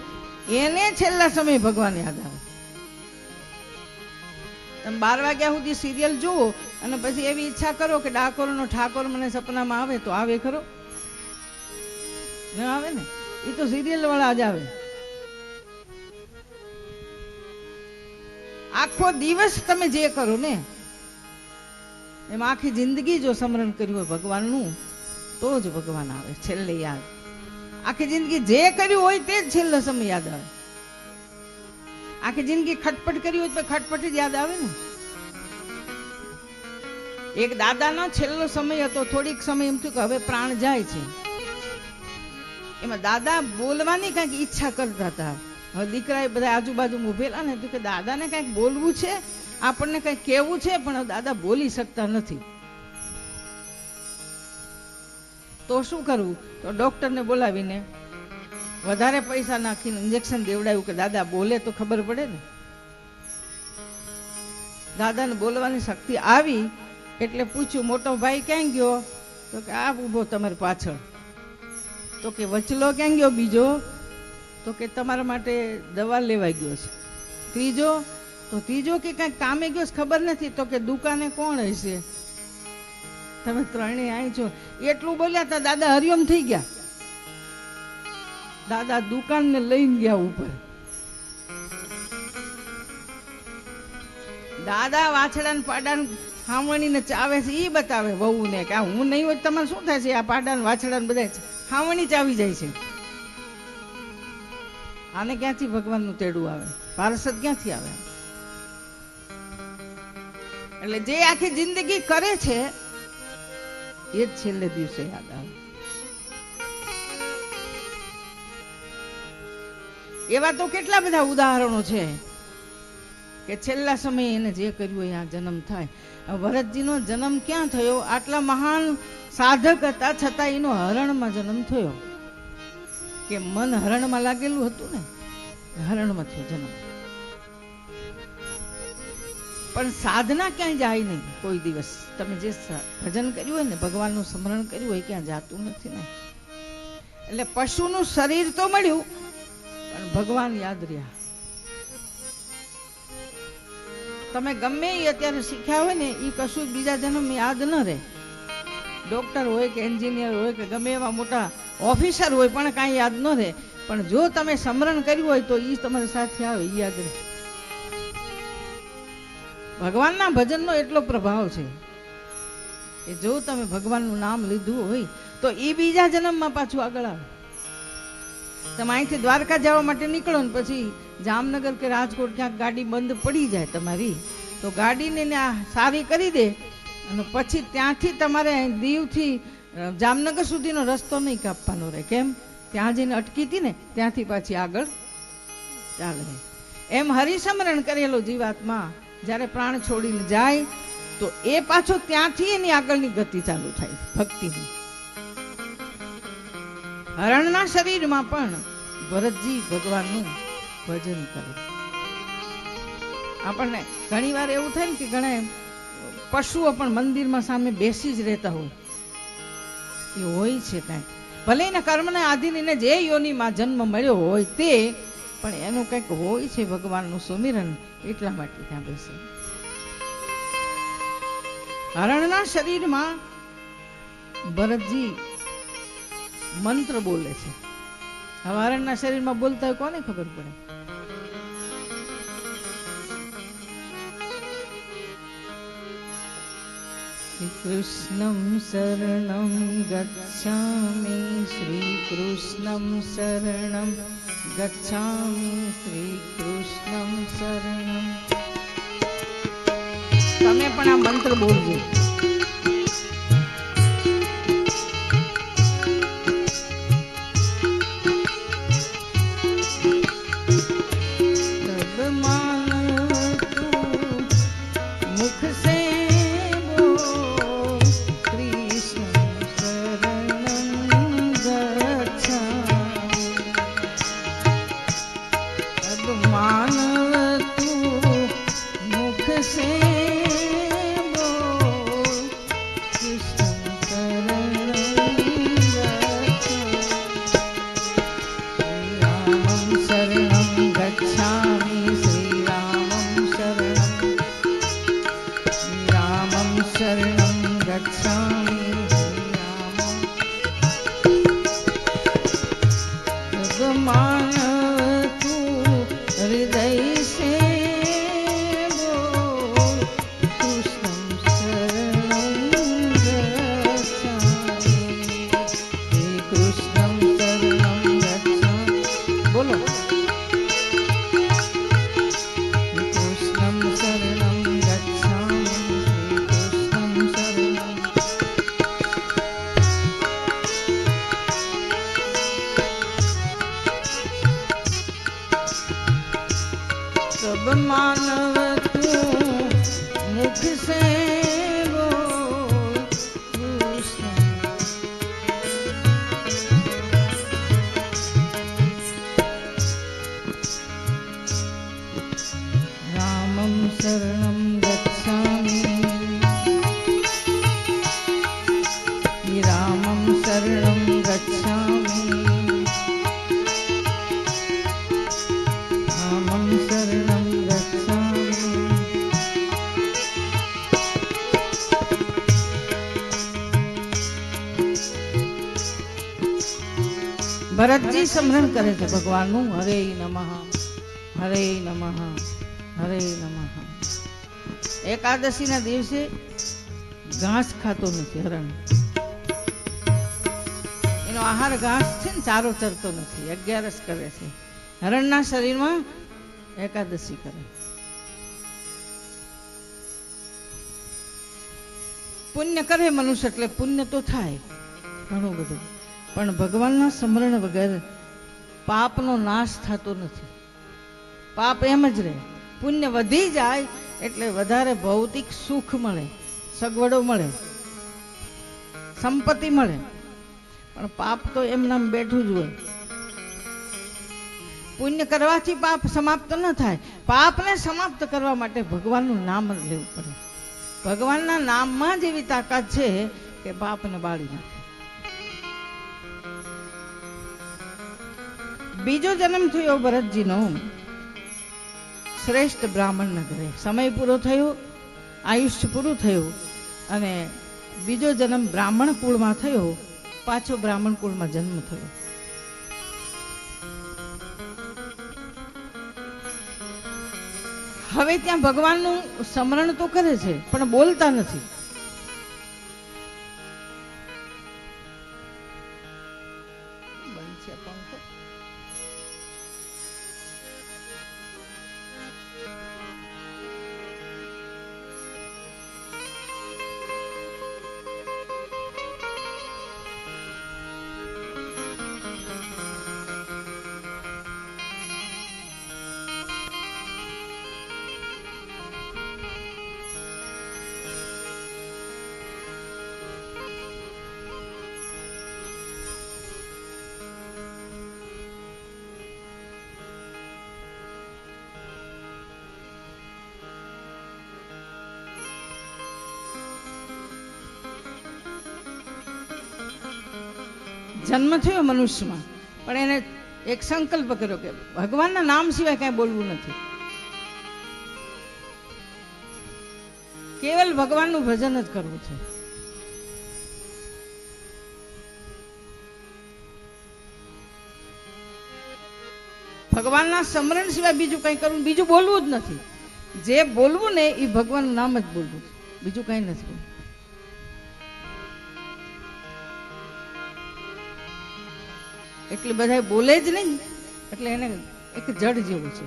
એને છેલ્લા સમયે ભગવાન યાદ આવે. તમે 12 વાગ્યા સુધી સિરિયલ જુઓ અને પછી એવી ઈચ્છા કરો કે ડાકોરનો ઠાકોર મને સપનામાં આવે, તો આવે ખરો? ન આવે ને. એ તો સિરિયલ વાળા જ આવે. આખો દિવસ તમે જે કરો ને એમાં આખી જિંદગી જો સ્મરણ કર્યું હોય ભગવાનનું તો જ ભગવાન આવે છેલ્લે યાદ. આખી જિંદગી જે કર્યું હોય તે જ છેલ્લો સમય યાદ આવે. આખી જિંદગી ખટપટ કરી હોય તો ખટપટ જ યાદ આવે ને. એક દાદાનો છેલ્લો સમય હતો, થોડીક સમય એમ થયું કે હવે પ્રાણ જાય છે. એમાં દાદા બોલવાની કઈક ઈચ્છા કરતા હતા. હવે દીકરા એ બધા આજુબાજુ ઉભેલા ને કે દાદાને કઈક બોલવું છે, આપણને કઈ કેવું છે, પણ દાદા બોલી શકતા નથી. તો શું કરવું? તો ડોક્ટરને બોલાવીને વધારે પૈસા નાખીને ઇન્જેક્શન દેવડાવ્યું કે દાદા બોલે તો ખબર પડે ને. દાદાને બોલવાની શક્તિ આવી એટલે પૂછ્યું, મોટો ભાઈ ક્યાં ગયો? તો કે આ ઊભો તમારી પાછળ. તો કે વચલો ક્યાં ગયો બીજો? તો કે તમારા માટે દવા લેવા ગયો છે. ત્રીજો? તો ત્રીજો કે કઈ કામે ગયો ખબર નથી. તો કે દુકાને કોણ હશે? તમે ત્રણેય અહીં છો. એટલું બોલ્યા હતા દાદા હરિઓમ થઈ ગયા. દાદા દુકાનને લઈને ગયા ઉપર. દાદા વાછડાને પાડાને હાવણીને ચાવે છે એ બતાવે વહુને કે હું નહીં હોય તમારે શું થાય છે? આ પાડાને વાછડાને બધા હાવણી ચાવી જાય છે. આને ક્યાંથી ભગવાનનું તેડું આવે? પાર્ષદ ક્યાંથી આવે? એટલે જે આખી જિંદગી કરે છે એ જ છેલ્લે દિવસે યાદ આવે. એવા તો કેટલા બધા ઉદાહરણો છે કે છેલ્લા સમયે એને જે કર્યું હોય આ જન્મ થાય. ભરતજીનો જન્મ ક્યાં થયો? આટલા મહાન સાધક હતા છતાં એનો હરણમાં જન્મ થયો. કે મન હરણમાં લાગેલું હતું ને, હરણમાં થયો જન્મ. પણ સાધના ક્યાંય જાય નહીં કોઈ દિવસ. તમે જે ભજન કર્યું હોય ને, ભગવાનનું સ્મરણ કર્યું હોય, ક્યાં જાતું નથી ને. એટલે પશુનું શરીર તો મળ્યું પણ ભગવાન યાદ રહ્યા. તમે ગમે એ અત્યારે શીખ્યા હોય ને એ કશું બીજા જન્મ યાદ ન રહે. ડોક્ટર હોય કે એન્જિનિયર હોય કે ગમે એવા મોટા ઓફિસર હોય પણ કાંઈ યાદ ન રહે. પણ જો તમે સ્મરણ કર્યું હોય તો એ તમારી સાથે આવે, એ યાદ રહે. ભગવાનના ભજનનો એટલો પ્રભાવ છે કે જો તમે ભગવાનનું નામ લીધું હોય તો એ બીજા જન્મમાં પાછું આગળ આવે. તમે અહીંથી દ્વારકા જવા માટે નીકળો ને પછી જામનગર કે રાજકોટ ક્યાંક ગાડી બંધ પડી જાય તમારી, તો ગાડીને સારી કરી દે અને પછી ત્યાંથી તમારે દીવથી જામનગર સુધીનો રસ્તો નહીં કાપવાનો રહે. કેમ? ત્યાં જઈને અટકી હતી ને ત્યાંથી પાછી આગળ ચાલે. એમ હરિસ્મરણ કરેલો જીવાત્મા જ્યારે પ્રાણ છોડીને જાય તો એ પાછો ત્યાંથી એની આગળની ગતિ ચાલુ થાય ભક્તિની. હરણના શરીરમાં પણ ભરતજી ભગવાનનું ભજન કરે. આપણને ઘણી વાર એવું થાય ને કે ઘણા પશુઓ પણ મંદિરમાં સામે બેસી જ રહેતા હોય, એ હોય છે કાંઈક. ભલે એના કર્મને આધીન એને જે યોનિમાં જન્મ મળ્યો હોય તે, પણ એનું કંઈક હોય છે ભગવાનનું સુમિરન, એટલા માટે ત્યાં બેસે. હરણના શરીરમાં ભરતજી મંત્ર બોલે છે. હવે હરણના શરીરમાં બોલતા હોય કોને ખબર પડે? કૃષ્ણમ શરણમ ગચ્છામિ, શ્રી કૃષ્ણમ શરણમ ગચ્છામિ, શ્રી કૃષ્ણમ શરણમ. તમે પણ આ મંત્ર બોલજો. मुख से बोल कृष्ण शरणं गच्छामि, अब मानव तू मुख से बोल कृष्ण शरणं गच्छामि, रामं शरणं गच्छामि, श्री रामं शरणं गच्छामि, भगवान तू हृदय से बोल कृष्णं शरणं गच्छामि, श्री कृष्णं शरणं गच्छामि. बोलो कृष्णं शरणं गच्छामि, सब मानव तू मुख से बोल कृष्ण, रामं शरणं गच्छामि, रामं शरणं गच्छामि, रामं शरणं गच्छामि. ભરતજી સ્મરણ કરે છે ભગવાનનું. હરે નમઃ, હરે નમઃ, હરે નમઃ. એકાદશીના દિવસે ઘાસ ખાતો નથી હરણ. એનો આહાર ઘાસ છે ને, ચારો ચરતો નથી, 11 કરે છે. હરણના શરીરમાં એકાદશી કરે. પુણ્ય કરે મનુષ્ય એટલે પુણ્ય તો થાય ઘણું બધું, પણ ભગવાનના સ્મરણ વગર પાપનો નાશ થતો નથી. પાપ એમ જ રહે. પુણ્ય વધી જાય એટલે વધારે ભૌતિક સુખ મળે, સગવડો મળે, સંપત્તિ મળે, પણ પાપ તો એમનામ બેઠું જ હોય. પુણ્ય કરવાથી પાપ સમાપ્ત ન થાય. પાપને સમાપ્ત કરવા માટે ભગવાનનું નામ જ લેવું પડે. ભગવાનના નામમાં જ એવી તાકાત છે કે પાપને બાળી નાખે. બીજો જન્મ થયો ભરતજીનો શ્રેષ્ઠ બ્રાહ્મણના ઘરે. સમય પૂરો થયો, આયુષ્ય પૂરું થયું અને બીજો જન્મ બ્રાહ્મણ કુળમાં થયો. પાછો બ્રાહ્મણ કુળમાં જન્મ થયો. હવે ત્યાં ભગવાનનું સ્મરણ તો કરે છે પણ બોલતા નથી. જન્મ થયો મનુષ્યમાં, પણ એને એક સંકલ્પ કર્યો કે ભગવાનના નામ સિવાય કઈ બોલવું નથી, કેવલ ભગવાનનું ભજન જ કરવું છે. ભગવાનના સ્મરણ સિવાય બીજું કઈ કરવું, બીજું બોલવું જ નથી. જે બોલવું ને એ ભગવાનનું નામ જ બોલવું, બીજું કઈ નથી. એટલે બધા બોલે જ નહીં, એટલે એને એક જડ જેવું છે.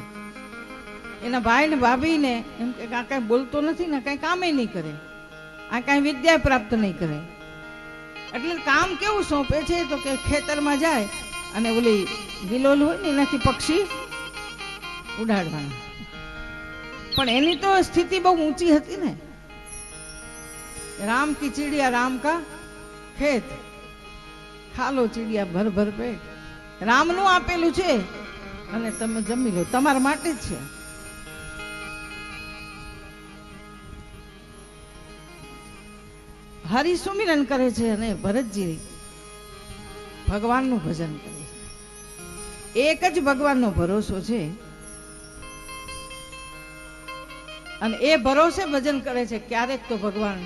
એના ભાઈ ને ભાભી ને એમ કે આ કઈ બોલતો નથી ને કઈ કામે નહીં કરે, આ કઈ વિદ્યા પ્રાપ્ત નહીં કરે. એટલે કામ કેવું સોંપે છે તો કે ખેતરમાં જાય અને ઓલી ગિલોલ હોય ને એનાથી પક્ષી ઉડાડવાના. પણ એની તો સ્થિતિ બહુ ઊંચી હતી ને. રામ કી ચીડિયા રામ કા ખેત, ખાલો ચીડિયા ભર ભર પેટ. રામનું આપેલું છે અને તમે જમી લો, તમારા માટે જ છે. હરિ સુમિરન કરે છે અને ભરતજી ભગવાનનું ભજન કરે છે. એક જ ભગવાનનો ભરોસો છે અને એ ભરોસે ભજન કરે છે. ક્યારેક તો ભગવાન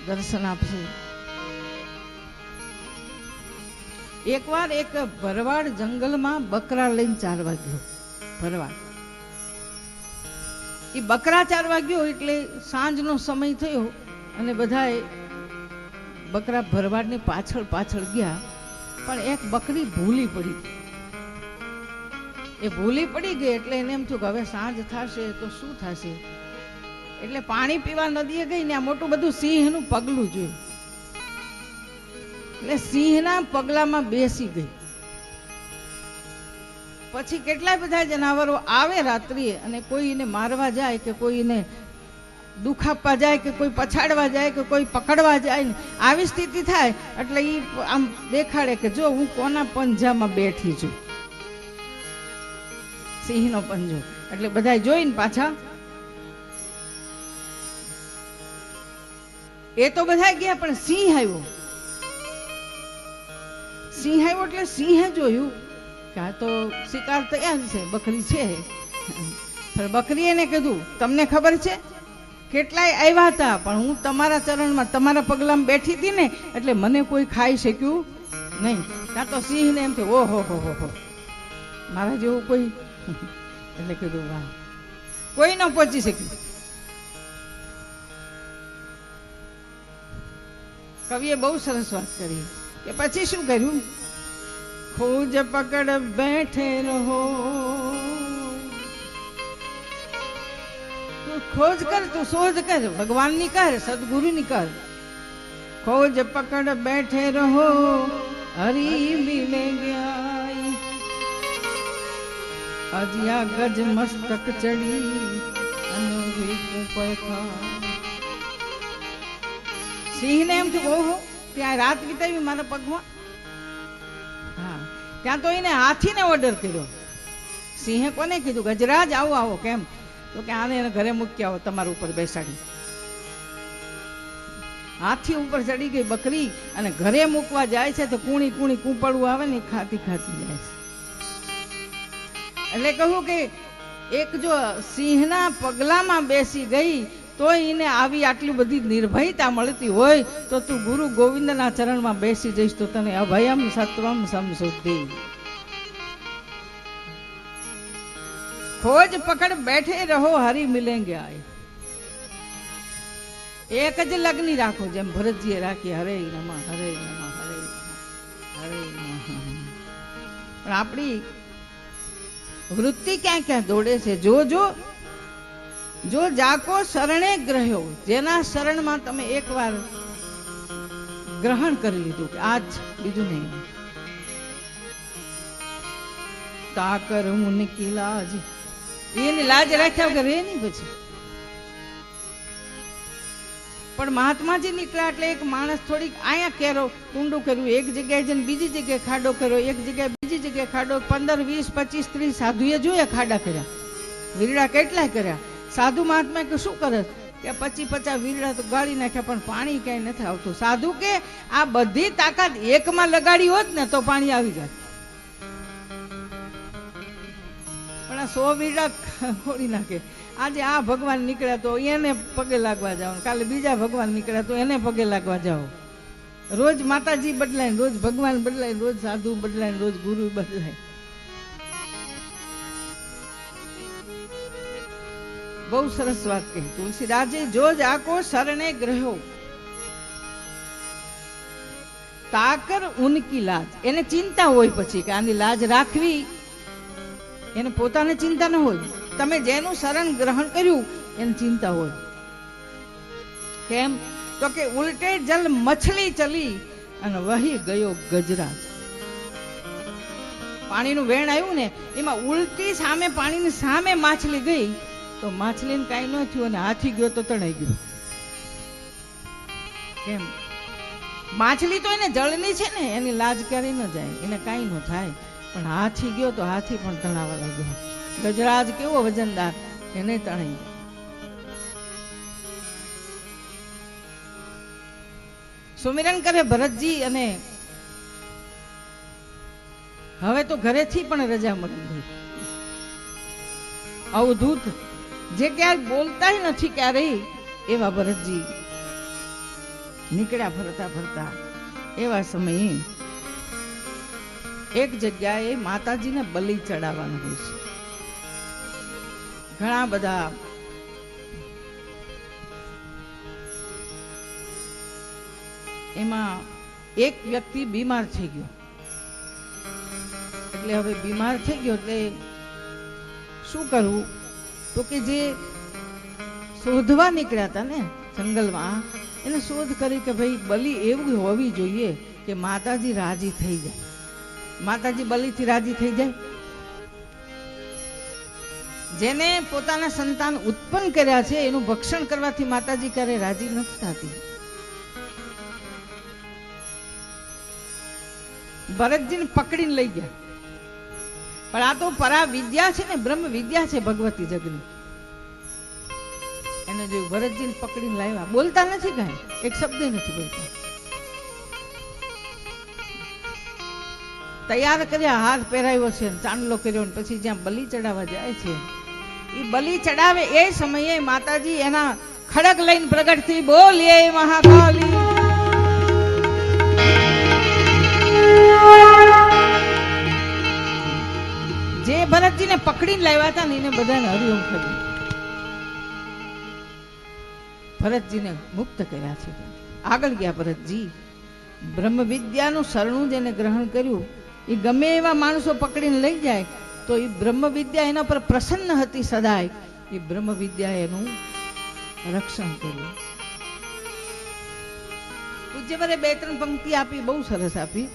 દર્શન આપશે. એકવાર એક ભરવાડ જંગલમાં બકરા લઈને ચારવા ગયો. ભરવાડ એ બકરા ચારવા ગયો એટલે સાંજનો સમય થયો અને બધાએ બકરા ભરવાડની પાછળ પાછળ ગયા, પણ એક બકરી ભૂલી પડી. એ ભૂલી પડી ગઈ એટલે એને એમ થયું કે હવે સાંજ થશે તો શું થશે. એટલે પાણી પીવા નદીએ ગઈ ને આ મોટું બધું સિંહનું પગલું જોયું. એટલે સિંહના પગલામાં બેસી ગઈ. પછી કેટલાય બધા જનાવરો આવે રાત્રિએ અને કોઈ એને મારવા જાય કે કોઈ એને દુઃખ આપવા જાય કે કોઈ પછાડવા જાય કે કોઈ પકડવા જાય ને આવી સ્થિતિ થાય એટલે એ આમ દેખાડે કે જો હું કોના પંજામાં બેઠી છું. સિંહનો પંજો. એટલે બધા જોઈને પાછા એ તો બધા ગયા પણ સિંહ આવ્યો. સિંહ આવ્યો એટલે સિંહે જોયું કે આ તો શિકાર તૈયાર છે, બકરી છે. પણ બકરીએ એને કીધું તમને ખબર છે કેટલાય આવ્યા હતા પણ હું તમારા ચરણમાં તમારા પગલામાં બેઠી હતી ને એટલે મને કોઈ ખાઈ શક્યું નહીં. ત્યાં તો સિંહને એમ થયું ઓહો હો હો હો મારા જેવું કોઈ. એટલે કીધું વાહ, કોઈ ન પહોંચી શક્યું. કવિએ બહુ સરસ વાત કરી કે પછી શું કર્યું, ખોજ પકડ બેઠે રહો. તું ખોજ કર, તું શોધ કર, ભગવાનની કર, સદગુરુની કર. ખોજ પકડ બેઠે રહો હરી મિલેંગે આઈ. અજિયા ગજ મસ્તક ચડી અનોવી ઉપર ખા. સિંહને એમ થયું ઓહો ત્યાં રાત વિતાવી મારા પગમાં. હા, ત્યાં તો એને હાથીને ઓર્ડર કર્યો. સિંહે કોને કીધું ગજરાજ આવો આવો, કેમ તો કે આને એને ઘરે મૂકી આવો તમારા ઉપર બેસાડી. હાથી ઉપર ચડી ગઈ બકરી અને ઘરે મૂકવા જાય છે તો કુણી કુણી કૂંપડું આવે ને ખાતી ખાતી જાય છે. એટલે કહું કે એક જો સિંહના પગલામાં બેસી ગઈ તો એને આવી આટલી બધી નિર્ભયતા મળતી હોય તો તું ગુરુ ગોવિંદના ચરણમાં બેસી જઈશ તો તને અભયમ સત્વમ સમશુદ્ધિ. ખોજ પકડ બેઠે રહો હરી મિલેંગે આય. એક જ લગ્ની રાખો જેમ ભરતજીએ રાખી હરે નમઃ હરે નમઃ હરે નમઃ હરે નમઃ. પણ આપણી વૃત્તિ ક્યાં ક્યાં દોડે છે. જો જો જો જાકો શરણે ગ્રહ્યો, જેના શરણમાં તમે એકવાર ગ્રહણ કરી લીધું કે આજ બીજું નહીં. તાકર મુનિકી લાજ, એની લાજ રાખ્યા વગર રે નહીં પછી. પણ મહાત્માજી નીકળ્યા એટલે એક માણસ થોડીક અહીંયા કેરો કુંડું કર્યું, એક જગ્યાએ જઈને બીજી જગ્યાએ ખાડો કર્યો, એક જગ્યાએ બીજી જગ્યાએ ખાડો. 15, 20, 25, 30 સાધુએ જોયા ખાડા કર્યા, વીરડા કેટલાય કર્યા. સાધુ મહાત્મા કે શું કરે કે 25-50 વીરડા તો ગાળી નાખ્યા પણ પાણી ક્યાંય નથી આવતું. સાધુ કે આ બધી તાકાત એકમાં લગાડી હોત ને તો પાણી આવી જાય, પણ આ 100 વીરડા ખોડી નાખે. આજે આ ભગવાન નીકળ્યા તો એને પગે લાગવા જાઓ, કાલે બીજા ભગવાન નીકળ્યા તો એને પગે લાગવા જાઓ. રોજ માતાજી બદલાય, રોજ ભગવાન બદલાય, રોજ સાધુ બદલાય, રોજ ગુરુ બદલાય. બહુ સરસ વાત કહી તુલસીદાસજી. જો જ આકો શરણે ગ્રહો તાકર ઉનકી લાજ. એને ચિંતા હોય પછી કે આની લાજ રાખવી, એને પોતાને ચિંતા ન હોય. તમે જેનું શરણ ગ્રહણ કર્યું એને ચિંતા હોય. કેમ તો કે ઉલટે જલ મછલી ચલી અને વહી ગયો ગજરાજ. પાણીનું વેણ આવ્યું ને એમાં ઉલટી સામે પાણીની સામે માછલી ગઈ તો માછલીને કાંઈ ન થયું અને હાથી ગયો તો તણાઈ ગયો. કેમ? માછલી તો એને જળની છે ને, એની લાજ ક્યારેય ન જાય, એને કાંઈ ન થાય. પણ હાથી ગયો તો હાથી પણ તણાવા લાગ્યો. ગજરાજ કેવો વજનદાર, એને તણાઈ ગયો. સુમિરન કરે ભરતજી અને હવે તો ઘરેથી પણ રજા મળી ગઈ. અવધૂત જે ક્યાંય બોલતા નથી ક્યારેય એવા ભરતજી નીકળ્યા ફરતા ફરતા. એવા સમયે એક જગ્યાએ માતાજીને બલિ ચડાવવાનું હોય છે. ઘણા બધા એમાં એક વ્યક્તિ બીમાર થઈ ગયો. એટલે હવે બીમાર થઈ ગયો એટલે શું કરવું? તો કે જે શોધવા નીકળ્યા હતા ને જંગલમાં, એને શોધ કરી કે ભાઈ બલિ એવું હોવી જોઈએ કે માતાજી રાજી થઈ જાય. માતાજી બલિથી રાજી થઈ જાય. જેને પોતાના સંતાન ઉત્પન્ન કર્યા છે એનું ભક્ષણ કરવાથી માતાજી ક્યારે રાજી નથી થતી. ભરતજીને પકડીને લઈ ગયા. પણ આ તો પરા વિદ્યા છે ને, બ્રહ્મ વિદ્યા છે ભગવતી જગની. એને જોયું, ભરતજીને પકડીને લાવ્યા. બોલતા નથી કાંઈ, એક શબ્દ નથી બોલતા. તૈયાર કર્યા, હાર પહેરાવ્યો છે, ચાંદલો કર્યો, પછી જ્યાં બલિ ચડાવવા જાય છે એ બલિ ચડાવે એ સમયે માતાજી એના ખડક લઈને પ્રગટ થઈ, બોલીએ મહાકાલી. જે ભરતજીને પકડીને લાવ્યા હતા ને એને બધાને હરિઓમ કર્યું. ભરતજીને મુક્ત કર્યા છે. આગળ ગયા ભરતજી. બ્રહ્મ વિદ્યાનું શરણું જેને ગ્રહણ કર્યું એ ગમે એવા માણસો પકડીને લઈ જાય તો એ બ્રહ્મ વિદ્યા એના પર પ્રસન્ન હતી સદાય. એ બ્રહ્મ વિદ્યા એનું રક્ષણ કર્યું. પૂજ્યવરે 2-3 પંક્તિ આપી, બહુ સરસ આપી.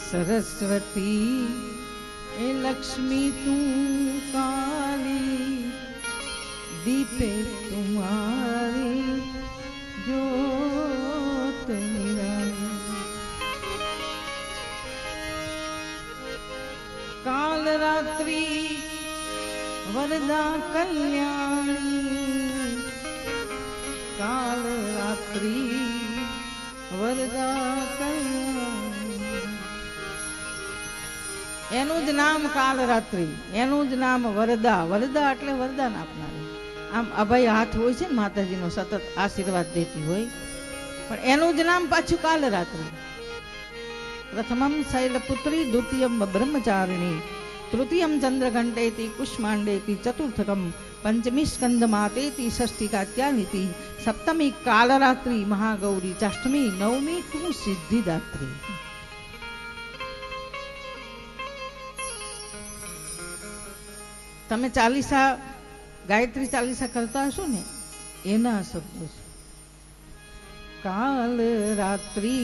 સરસ્વતી એ લક્ષ્મી તું કાલી, દીપે તુમારી જોત નિરાલી. કાલ રાત્રી વરદા કલ્યાણી, કાલ રાત્રી વરદા કલ્યાણી. એનું જ નામ કાલ રાત્રિ, એનું જ નામ વરદા. વરદા એટલે વરદાન આપનારી. આમ અભય હાથ હોય છે ને માતાજીનો, સતત આશીર્વાદ દેતી હોય, પણ એનું જ નામ પાછું કાલ રાત્રિ. પ્રથમમ શૈલપુત્રી, દ્વિતીયમ બ્રહ્મચારિણી, તૃતીયમ ચંદ્રઘંટેતિ કુષ્માંડેતિ, ચતુર્થકમ પંચમી સ્કંદ માતેતિ, ષષ્ઠી કાત્યાનિતિ, સપ્તમી કાલરાત્રિ મહાગૌરી, ચાષ્ટમી નવમી તું સિદ્ધિદાત્રી. તમે ચાલીસા, ગાયત્રી ચાલીસા કરતા હશો ને, એના શબ્દો છે. કાલ રાત્રિ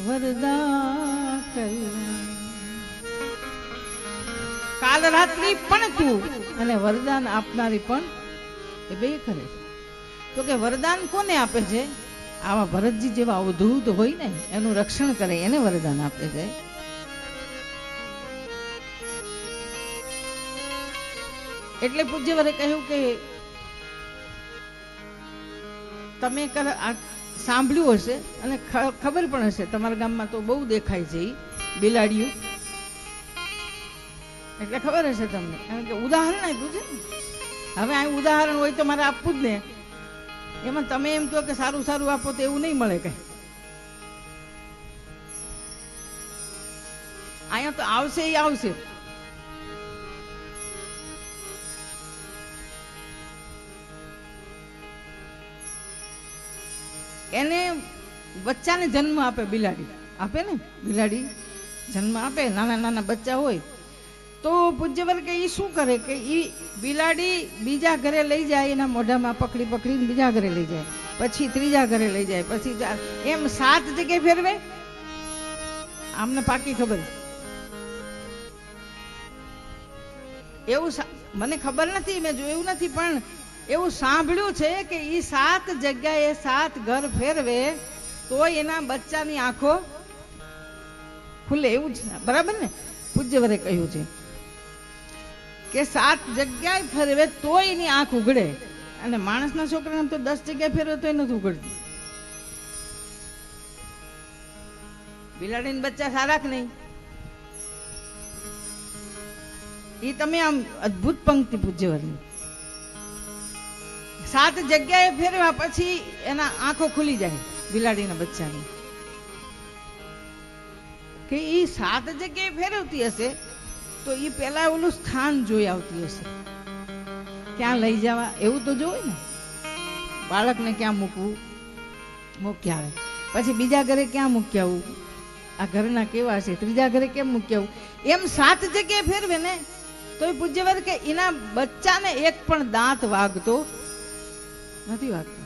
વરદા કલ્યાણ. કાલ રાત્રિ પણ તું અને વરદાન આપનારી પણ એ બે કરે છે. તો કે વરદાન કોને આપે છે? આવા ભરતજી જેવા અવધૂત હોય ને એનું રક્ષણ કરે એને વરદાન આપે છે. એટલે પૂજ્યવરે કહ્યું કે તમે સાંભળ્યું હશે અને ખબર પણ હશે, તમારા ગામમાં તો બહુ દેખાય છે બિલાડીઓ, એટલે ખબર હશે તમને, કારણ કે ઉદાહરણ આપ્યું છે ને. હવે આ ઉદાહરણ હોય તો મારે આપવું જ ને, એમાં તમે એમ કહો કે સારું સારું આપો તો એવું નહીં મળે કઈ. અહીંયા તો આવશે એ આવશે. એને બચ્ચાને જન્મ આપે બિલાડી, આપે ને બિલાડી જન્મ આપે, નાના નાના બચ્ચા હોય તો પૂજ્યવર કે એ શું કરે કે એ બિલાડી બીજા ઘરે લઈ જાય, એના મોઢામાં પકડી પકડીને બીજા ઘરે લઈ જાય, પછી ત્રીજા ઘરે લઈ જાય, પછી એમ 7 જગ્યાએ ફેરવે. આમને પાકી ખબર છે એવું, મને ખબર નથી, મેં જોયું નથી, પણ એવું સાંભળ્યું છે કે એ 7 જગ્યાએ 7 ઘર ફેરવે તો એના બચ્ચાની આંખો ખુલે, એવું છે બરાબર ને. પૂજ્યવરે કહ્યું છે કે 7 જગ્યાએ ફેરવે તો એની આંખ ઉઘડે, અને માણસના છોકરાને તો 10 જગ્યાએ ફેરવે તો નથી ઉઘડતી. બિલાડીના બચ્ચા સારા કે નહીં, એ તમે આમ અદ્ભુત પંક્તિ પૂજ્યવરની. 7 જગ્યાએ ફેરવા પછી એના આંખો ખુલી જાય બિલાડીના બચ્ચાની, કે એ 7 જગ્યાએ ફેરવતી હશે તો એ પેલા ઓલું સ્થાન જોઈ આવતી હશે, ક્યાં લઈ જવા એવું તો જોવે ને. બાળકને ક્યાં મૂકવું, મૂકી આવે, પછી બીજા ઘરે ક્યાં મૂકી આવું, આ ઘરના કેવા છે, ત્રીજા ઘરે કેમ મૂકી આવું, એમ 7 જગ્યાએ ફેરવે ને તો એ પૂજ્યવર કે એના બચ્ચાને એક પણ દાંત વાગતો નથી, વાગતો.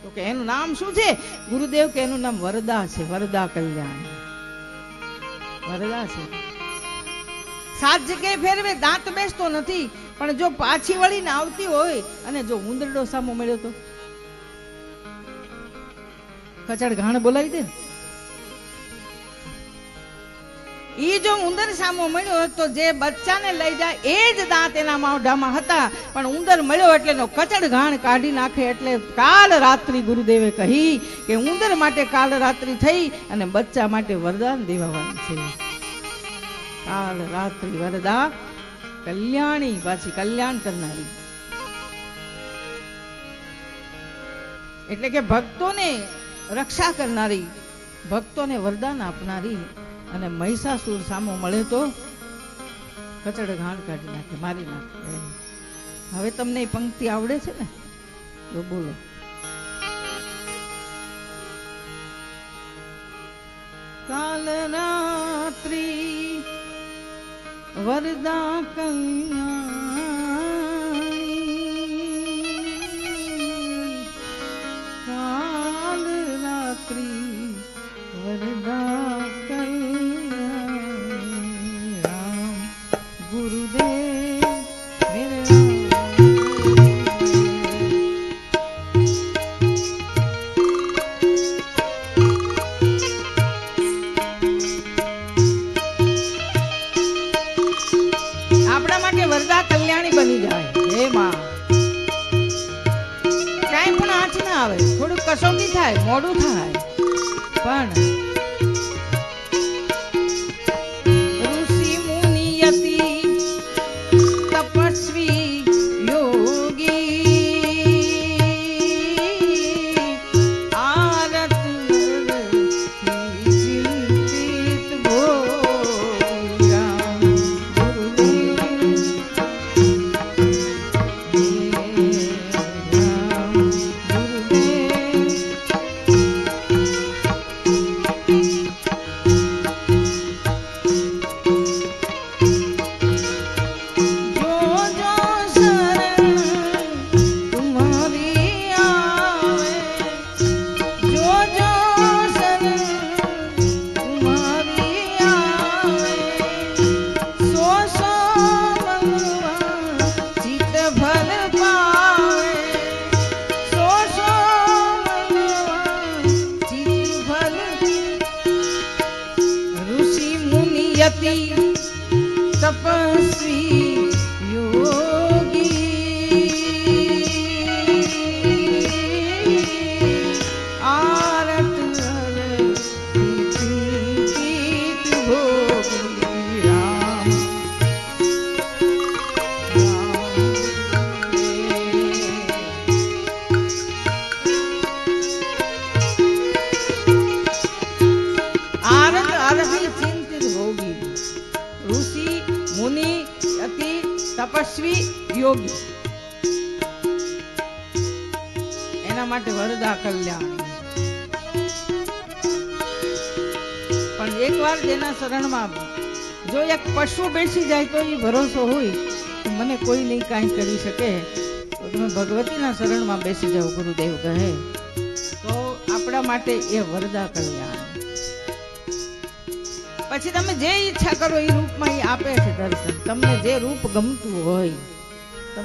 તો કે એનું નામ શું છે ગુરુદેવ? કે એનું નામ વરદા છે, વરદા કલ્યાણ, વરદા છે. 7 જગ્યાએ ફેરવે, દાંત બેસતો નથી, પણ જો પાછી વળીને આવતી હોય અને જો ઉંદરડો સામો મળ્યો તો કચડ ઘાણ બોલાવી દે ને. ઈ જો ઉંદર સામો મળ્યો તો જે બચ્ચાને લઈ જાય એ જ દાંત એના મોઢામાં હતા, પણ ઉંદર મળ્યો એટલે એનો કચડ ઘાણ કાઢી નાખે. એટલે કાલ રાત્રિ ગુરુદેવે કહી કે ઉંદર માટે કાલ રાત્રિ થઈ અને બચ્ચા માટે વરદાન દેવાવાનું છે. કાલ રાત્રિ વરદા કલ્યાણી, પાછી કલ્યાણ કરનારી. એટલે કે ભક્તોને રક્ષા કરનારી, ભક્તોને વરદાન આપનારી. અને મહિષાસુર સામો મળે તો કચડ ઘાણ કાઢી નાખે, મારી નાખે. હવે તમને એ પંક્તિ આવડે છે ને તો બોલો. કાલ રાત્રિ વરદા કલ્યાણી, કાલ રાત્રિ વરદા વરદા કલ્યાણી બની જાય. હે માં, કાંઈ પણ આંચ ના આવે, થોડું કસોટી થાય, મોડું થાય, પણ ઋષિ મુનિ યતિ તપસ્વી યોગી આરત ચિંતિત યતિ તપસ્વી તપસ્વી યોગી, એના માટે વરદા કલ્યાણી. પણ એકવાર જેના શરણમાં જો એક પશુ બેસી જાય તો એ ભરોસો હોય કે મને કોઈ નહીં કાંઈ કરી શકે, તો તમે ભગવતીના શરણમાં બેસી જાઓ, ગુરુદેવ કહે તો આપણા માટે એ વરદા કલ્યાણ. પછી તમે જે ઈચ્છા કરો એ રૂપમાં એ આપે છે દર્શન. તમને જે રૂપ ગમતું હોય